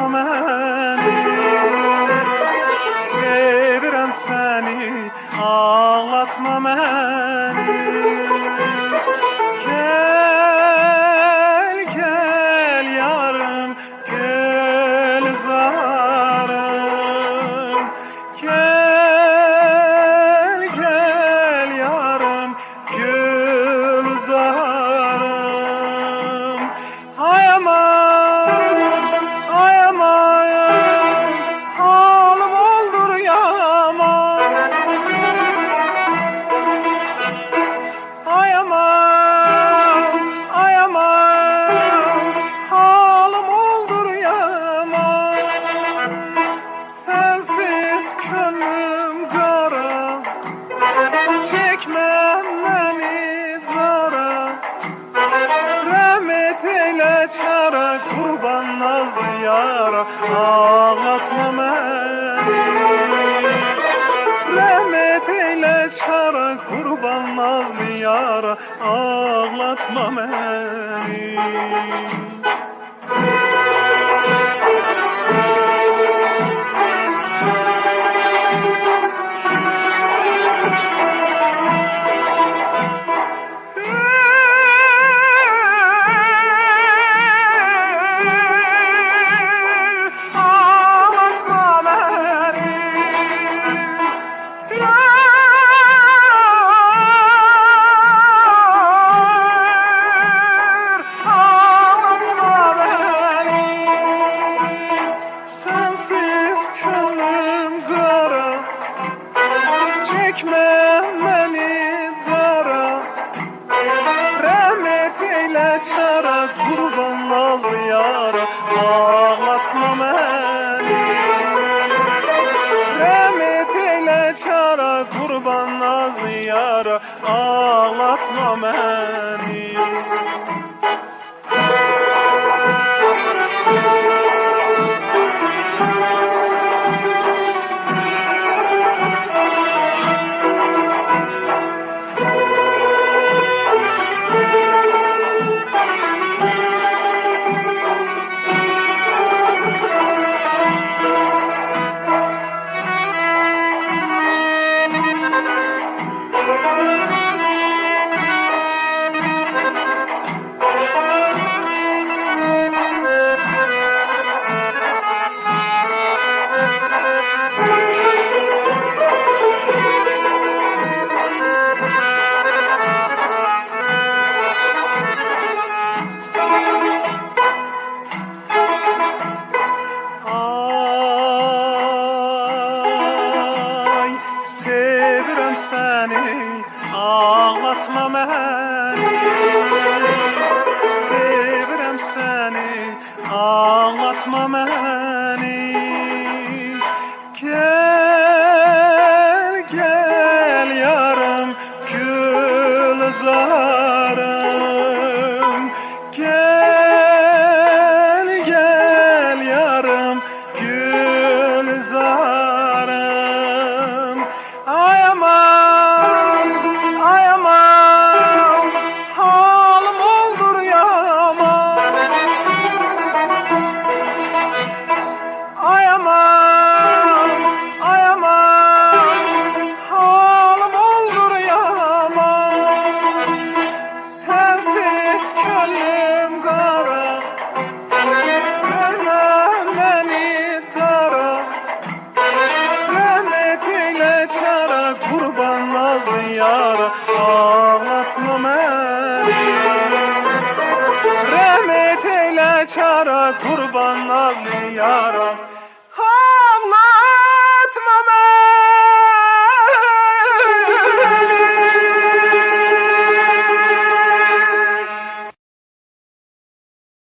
ağlatma beni. Sevirəm səni, ağlatma beni. Gel, gel yarım, gel zarım. Gel, gel yarım, gel zarım. Ay aman, ay aman, halim oldur yaman. Ay aman, ay aman, halim oldur yaman. Sensiz könlüm kara, çekmem beni dara. Rahmet eyle çara, kurban nazlı yara, ağlatma beni. Rahmet eyle çara, kurban nazlı yara, ağlatma beni. Çekme beni dara, rahmet eyle çara, kurban nazlı yara, ağlatma beni. Rahmet eyle çara, kurban nazlı yara, ağlatma beni. Sevirəm səni, ağlatma beni. Sevirəm səni, ağlatma beni. Gel, gel yarım, gül zarım. Gel, gel yarım, gül zarım. Ay aman, ay aman, halim oldur yaman. Ay aman, ay aman, halim oldur yaman. Sensiz könlüm kara, görmem beni dara. Rahmet eyle çara, kurban nazlı yara, ağlatma beni. Rahmet eyle çara, kurban nazlı yara,